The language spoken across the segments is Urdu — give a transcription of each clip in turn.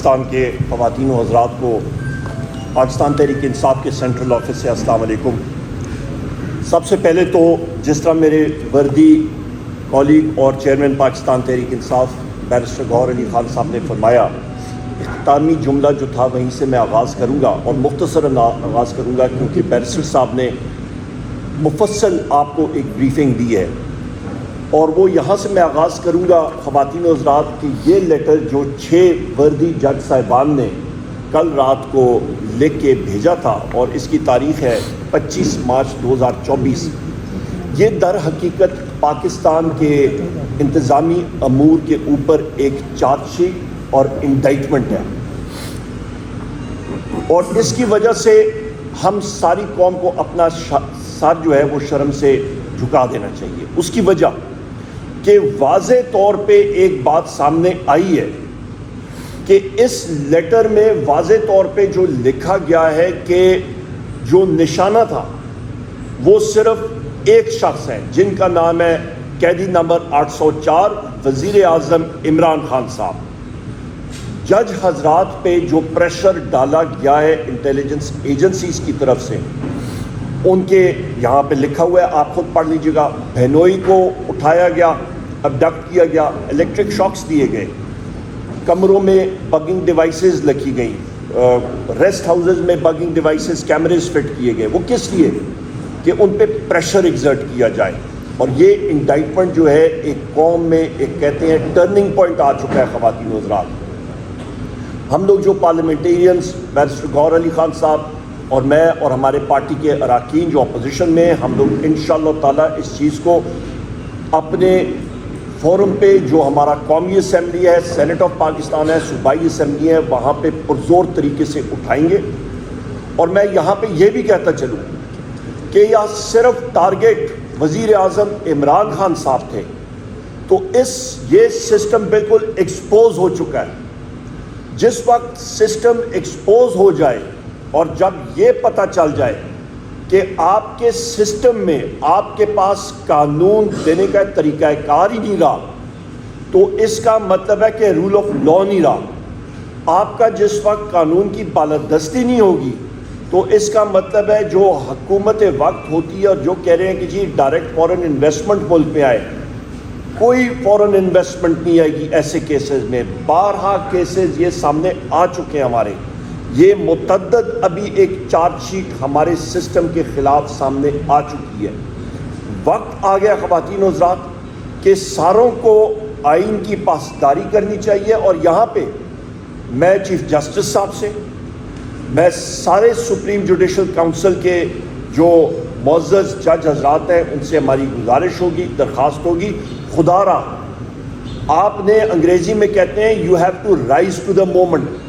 پاکستان کے خواتین و حضرات کو پاکستان تحریک انصاف کے سینٹرل آفس سے السلام علیکم۔ سب سے پہلے تو جس طرح میرے وردی کولیگ اور چیئرمین پاکستان تحریک انصاف بیرسٹر گوہر علی خان صاحب نے فرمایا، اختتامی جملہ جو تھا وہیں سے میں آغاز کروں گا اور مختصر آغاز کروں گا کیونکہ بیرسٹر صاحب نے مفصل آپ کو ایک بریفنگ دی ہے، اور وہ یہاں سے میں آغاز کروں گا خواتین و حضرات کہ یہ لیٹر جو 6 وردی جج صاحبان نے کل رات کو لکھ کے بھیجا تھا اور اس کی تاریخ ہے 25 مارچ 2024، یہ در حقیقت پاکستان کے انتظامی امور کے اوپر ایک چارج شیٹ اور انڈائٹمنٹ ہے، اور اس کی وجہ سے ہم ساری قوم کو اپنا سر جو ہے وہ شرم سے جھکا دینا چاہیے۔ اس کی وجہ کہ واضح طور پہ ایک بات سامنے آئی ہے کہ اس لیٹر میں واضح طور پہ جو لکھا گیا ہے کہ جو نشانہ تھا وہ صرف ایک شخص ہے جن کا نام ہے قیدی نمبر 804 وزیر اعظم عمران خان صاحب۔ جج حضرات پہ جو پریشر ڈالا گیا ہے انٹیلیجنس ایجنسیز کی طرف سے، ان کے یہاں پہ لکھا ہوا ہے، آپ خود پڑھ لیجیے گا، بہنوئی کو اٹھایا گیا، ابڈکٹ کیا گیا، الیکٹرک شاکس دیے گئے، کمروں میں بگنگ ڈیوائسز لکھی گئیں، ریسٹ ہاؤسز میں بگنگ ڈیوائسز کیمریز فٹ کیے گئے۔ وہ کس لیے؟ کہ ان پہ پریشر ایگزرٹ کیا جائے، اور یہ انڈائٹمنٹ جو ہے ایک قوم میں ایک کہتے ہیں ٹرننگ پوائنٹ آ چکا ہے۔ خواتین و حضرات، ہم لوگ جو پارلیمنٹیرینز بیرسٹر گوہر علی خان صاحب اور میں اور ہمارے پارٹی کے اراکین جو اپوزیشن میں ہیں، ہم لوگ انشاءاللہ تعالیٰ اس چیز کو اپنے فورم پہ جو ہمارا قومی اسمبلی ہے، سینٹ آف پاکستان ہے، صوبائی اسمبلی ہے، وہاں پہ پرزور طریقے سے اٹھائیں گے۔ اور میں یہاں پہ یہ بھی کہتا چلوں کہ یہ صرف ٹارگیٹ وزیر اعظم عمران خان صاحب تھے، تو یہ سسٹم بالکل ایکسپوز ہو چکا ہے۔ جس وقت سسٹم ایکسپوز ہو جائے اور جب یہ پتہ چل جائے کہ آپ کے سسٹم میں آپ کے پاس قانون دینے کا طریقہ کار ہی نہیں رہا، تو اس کا مطلب ہے کہ رول آف لا نہیں رہا۔ آپ کا جس وقت قانون کی بالادستی نہیں ہوگی تو اس کا مطلب ہے جو حکومت وقت ہوتی ہے اور جو کہہ رہے ہیں کہ جی ڈائریکٹ فورن انویسٹمنٹ ملک میں آئے، کوئی فورن انویسٹمنٹ نہیں آئے گی۔ ایسے کیسز میں بارہا کیسز یہ سامنے آ چکے ہیں ہمارے، یہ متعدد ابھی ایک چارج شیٹ ہمارے سسٹم کے خلاف سامنے آ چکی ہے۔ وقت آ گیا خواتین و حضرات کہ ساروں کو آئین کی پاسداری کرنی چاہیے، اور یہاں پہ میں چیف جسٹس صاحب سے، میں سارے سپریم جوڈیشل کونسل کے جو معزز جج حضرات ہیں ان سے ہماری گزارش ہوگی، درخواست ہوگی، خدا را آپ نے انگریزی میں کہتے ہیں you have to rise to the moment,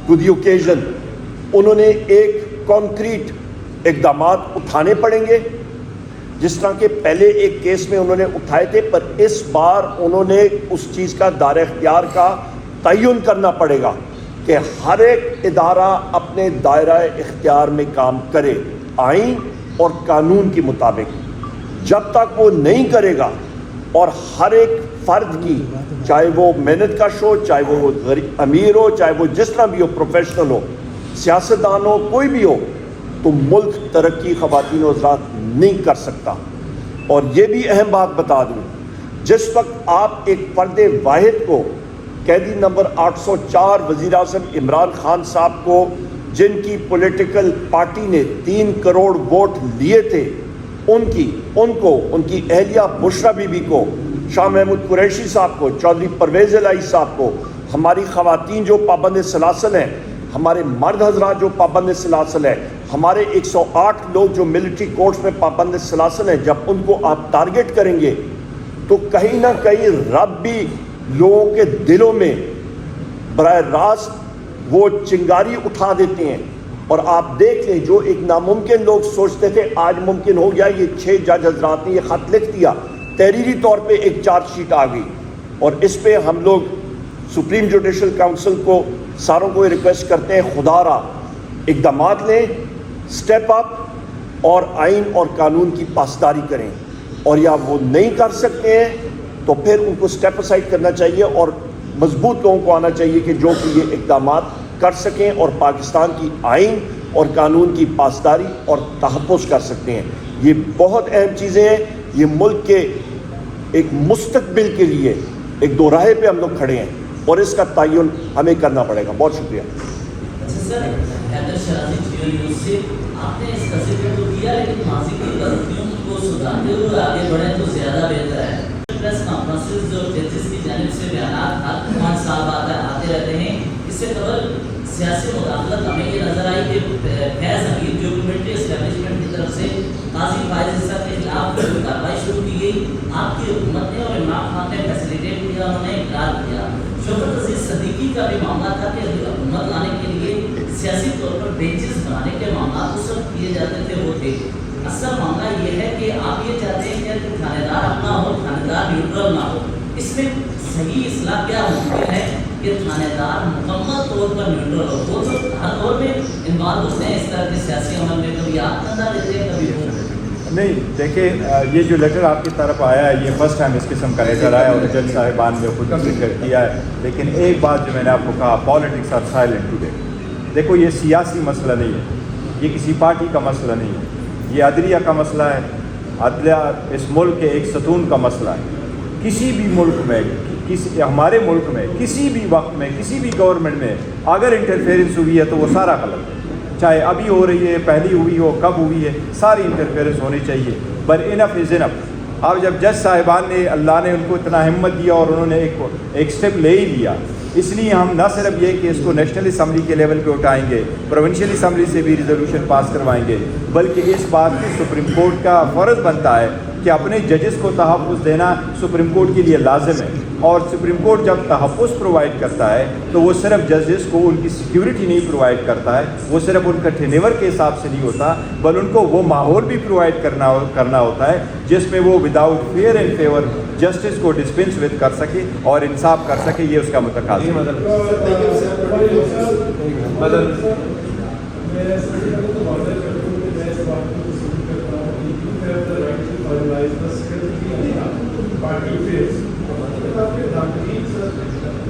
to the occasion. انہوں نے ایک کانکریٹ اقدامات اٹھانے پڑیں گے، جس طرح کہ پہلے ایک کیس میں انہوں نے اٹھائے تھے، پر اس بار انہوں نے اس چیز کا دائرہ اختیار کا تعین کرنا پڑے گا کہ ہر ایک ادارہ اپنے دائرہ اختیار میں کام کرے آئین اور قانون کے مطابق۔ جب تک وہ نہیں کرے گا اور ہر ایک فرد کی، چاہے وہ محنت کش ہو، چاہے وہ امیر ہو، چاہے وہ جس طرح بھی ہو، پروفیشنل ہو، سیاستدان ہو، کوئی بھی ہو، تو ملک ترقی خواتین و حضرات نہیں کر سکتا۔ اور یہ بھی اہم بات بتا دوں، جس وقت آپ ایک فرد واحد کو، قیدی نمبر 804 وزیر اعظم عمران خان صاحب کو، جن کی پولیٹیکل پارٹی نے 3 کروڑ ووٹ لیے تھے، ان کی اہلیہ بشرا بی بی کو، شاہ محمود قریشی صاحب کو، چودھری پرویز الہی صاحب کو، ہماری خواتین جو پابند سلاسل ہیں، ہمارے مرد حضرات جو پابند سلاسل ہیں، ہمارے 108 لوگ جو ملٹری کورٹس میں پابند سلاسل ہیں، جب ان کو آپ ٹارگٹ کریں گے تو کہیں نہ کہیں رب بھی لوگوں کے دلوں میں براہ راست وہ چنگاری اٹھا دیتے ہیں۔ اور آپ دیکھ لیں، جو ایک ناممکن لوگ سوچتے تھے آج ممکن ہو گیا۔ یہ 6 جج حضرات نے یہ خط لکھ دیا، تحریری طور پہ ایک چارج شیٹ آ گئی، اور اس پہ ہم لوگ سپریم جوڈیشل کونسل کو ساروں کو ریکویسٹ کرتے ہیں، خدا را اقدامات لیں، سٹیپ اپ اور آئین اور قانون کی پاسداری کریں، اور یا وہ نہیں کر سکتے ہیں تو پھر ان کو سٹیپ اسائڈ کرنا چاہیے اور مضبوط لوگوں کو آنا چاہیے کہ جو کہ یہ اقدامات کر سکیں اور پاکستان کی آئین اور قانون کی پاسداری اور تحفظ کر سکتے ہیں. یہ بہت اہم چیزیں ہیں. یہ ملک کے ایک مستقبل کے لیے ایک دو راہے پہ ہم لوگ کھڑے ہیں اور اس کا تعین ہمیں کرنا پڑے گا. بہت شکریہ. سر حیدر شرازی جیو نیوز سے آپ نے اس کا ذکر تو کیا لیکن ماضی کی غلطیوں کو سدھارتے ہوئے آگے بڑھیں تو زیادہ بہتر ہے. پریس کانفرنسز جو ججز کی جانب سے بیانات ہر 5 سال بعد آتے رہتے ہیں. اس سے قبل سیاسی مداخلت ہمیں یہ نظر آئی کہ فیض حمید جو ملٹری اسٹیبلشمنٹ کی طرف سے قاضی فائز عیسیٰ کے خلاف کارروائی شروع کی گئی. آپ کی حکومت نے اور عمران خان نے فیسیلیٹیٹ کیا, انہوں نے اقرار کیا. شوکت عزیز صدیقی کا بھی معاملہ تھا کہ حکومت لانے کے لیے سیاسی طور پر بینچز بنانے کے معاملات تو سب کیے جاتے تھے وہ تھے. اصل معاملہ یہ ہے کہ آپ یہ چاہتے ہیں کہ تھانے دار اپنا ہو, تھانے دار نیوٹرل نہ ہو. اس میں صحیح اصلاح کیا ممکن ہے کہ تھانے دار مکمل طور پر نیوٹرل ہو؟ وہ تو ہر دور میں انوالو ہوتے ہیں اس طرح کے سیاسی عمل میں, کبھی آپ اندازہ دیتے ہیں کبھی وہ. نہیں دیکھیں, یہ جو لیٹر آپ کی طرف آیا ہے یہ فرسٹ ٹائم اس قسم کا لیٹر آیا اور جج صاحبان نے خود ذکر کیا ہے. لیکن ایک بات جو میں نے آپ کو کہا, پالیٹکس آر سائلنٹ ٹوڈے. دیکھو یہ سیاسی مسئلہ نہیں ہے, یہ کسی پارٹی کا مسئلہ نہیں ہے, یہ عدلیہ کا مسئلہ ہے. عدلیہ اس ملک کے ایک ستون کا مسئلہ ہے. کسی بھی ملک میں, ہمارے ملک میں کسی بھی وقت میں کسی بھی گورنمنٹ میں اگر انٹرفیئرنس ہوئی ہے تو وہ سارا غلط ہے. چاہے ابھی ہو رہی ہے, پہلی ہوئی ہو, کب ہوئی ہے, ساری انٹرفیئرنس ہونی چاہیے. بٹ انف از انف. اب جب جج صاحبان نے, اللہ نے ان کو اتنا ہمت دیا اور انہوں نے ایک سٹیپ لے ہی لیا, اس لیے ہم نہ صرف یہ کہ اس کو نیشنل اسمبلی کے لیول پہ اٹھائیں گے, پروونشل اسمبلی سے بھی ریزولوشن پاس کروائیں گے, بلکہ اس بات کی سپریم کورٹ کا فرض بنتا ہے کہ اپنے ججز کو تحفظ دینا سپریم کورٹ کے لیے لازم ہے. اور سپریم کورٹ جب تحفظ پرووائڈ کرتا ہے تو وہ صرف ججز کو ان کی سیکیورٹی نہیں پرووائڈ کرتا ہے, وہ صرف ان کا ٹینیور کے حساب سے نہیں ہوتا, بل ان کو وہ ماحول بھی پرووائڈ کرنا ہوتا ہے جس میں وہ without fear and favour justice کو ڈسپنس ود کر سکے اور انصاف کر سکے. یہ اس کا متقاضی ہے.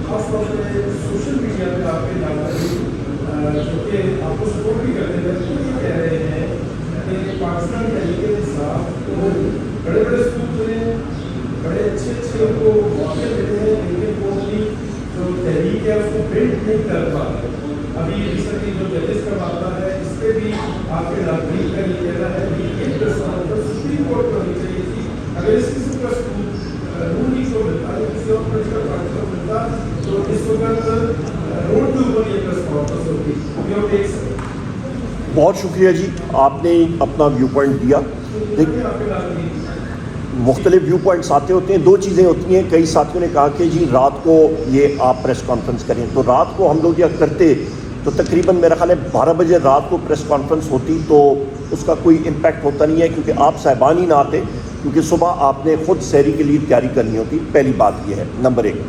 خاص طور پہ سوشل میڈیا پہ آپ کے ناظرین جو کہ آپ کو سپورٹ بھی کرتے ہیں تو یہ کہہ رہے ہیں کہ پاکستان تحریک انصاف کو بڑے بڑے اسکول ہیں, بڑے اچھے ان کو موقع دیتے ہیں, لیکن وہ اپنی جو تحریک ہے اس کو بلڈ نہیں کر پاتے. ابھی ریسنٹلی جو ججز کا معاملہ ہے اس پہ بھی آپ کے ناظرین کا یہ کہنا ہے کہ یہ سپریم کورٹ کو ہونی چاہیے تھی. اگر اس قسم کا اسکول روڈی کو ملتا ہے, کسی اور پریس کانفرنس کو ملتا تو اس وقت روڈ کے اوپر یہ پریس کانفرنس ہوتی. یہ دیکھ سکتے. بہت شکریہ جی, آپ نے اپنا ویو پوائنٹ دیا. مختلف ویو پوائنٹس آتے ہوتے ہیں. دو چیزیں ہوتی ہیں, کئی ساتھیوں نے کہا کہ جی رات کو یہ آپ پریس کانفرنس کریں, تو رات کو ہم لوگ یہ کرتے تو تقریباً میرا خیال ہے 12 بجے رات کو پریس کانفرنس ہوتی تو اس کا کوئی امپیکٹ ہوتا نہیں ہے, کیونکہ آپ صاحبان ہی نہ آتے, کیونکہ صبح آپ نے خود سحری کے لیے تیاری کرنی ہوتی. پہلی بات یہ ہے, نمبر 1.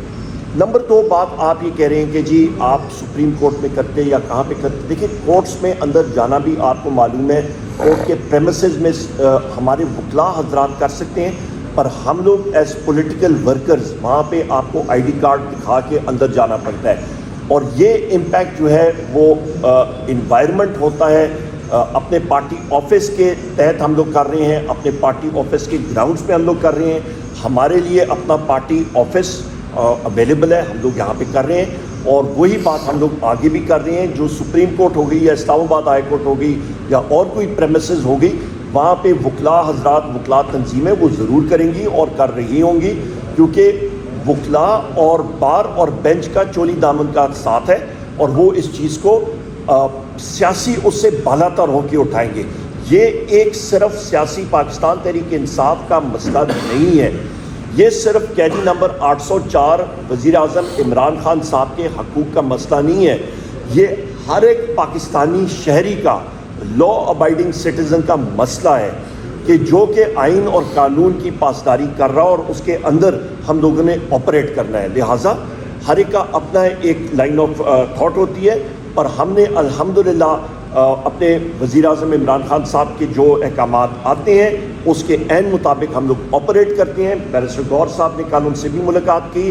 نمبر 2 بات آپ یہ کہہ رہے ہیں کہ جی آپ سپریم کورٹ میں کرتے یا کہاں پہ کرتے. دیکھیں کورٹس میں اندر جانا بھی آپ کو معلوم ہے, کورٹ کے پریمیسز میں ہمارے وکلاء حضرات کر سکتے ہیں, پر ہم لوگ ایز پولیٹیکل ورکرز وہاں پہ آپ کو آئی ڈی کارڈ دکھا کے اندر جانا پڑتا ہے. اور یہ امپیکٹ جو ہے وہ انوائرمنٹ ہوتا ہے. اپنے پارٹی آفس کے تحت ہم لوگ کر رہے ہیں, اپنے پارٹی آفس کے گراؤنڈز پہ ہم لوگ کر رہے ہیں. ہمارے لیے اپنا پارٹی آفس اویلیبل ہے, ہم لوگ یہاں پہ کر رہے ہیں, اور وہی بات ہم لوگ آگے بھی کر رہے ہیں. جو سپریم کورٹ ہو گئی یا اسلام آباد ہائی کورٹ ہو گئی یا اور کوئی پریمیسز ہو گئی, وہاں پہ وکلاء حضرات, وکلاء تنظیمیں وہ ضرور کریں گی اور کر رہی ہوں گی, کیونکہ وکلاء اور بار اور بینچ کا چولی دامن کا ساتھ ہے, اور وہ اس چیز کو سیاسی اس سے بالا تر ہو کے اٹھائیں گے. یہ ایک صرف سیاسی پاکستان تحریک انصاف کا مسئلہ نہیں ہے, یہ صرف قیدی نمبر 804 وزیر اعظم عمران خان صاحب کے حقوق کا مسئلہ نہیں ہے, یہ ہر ایک پاکستانی شہری کا, لا ابائڈنگ سٹیزن کا مسئلہ ہے کہ جو کہ آئین اور قانون کی پاسداری کر رہا اور اس کے اندر ہم لوگوں نے آپریٹ کرنا ہے. لہٰذا ہر ایک کا اپنا ایک لائن آف تھاٹ ہوتی ہے, پر ہم نے الحمدللہ اپنے وزیر اعظم عمران خان صاحب کے جو احکامات آتے ہیں اس کے عین مطابق ہم لوگ آپریٹ کرتے ہیں. بیرسٹر گور صاحب نے کل ان سے بھی ملاقات کی,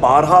12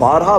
12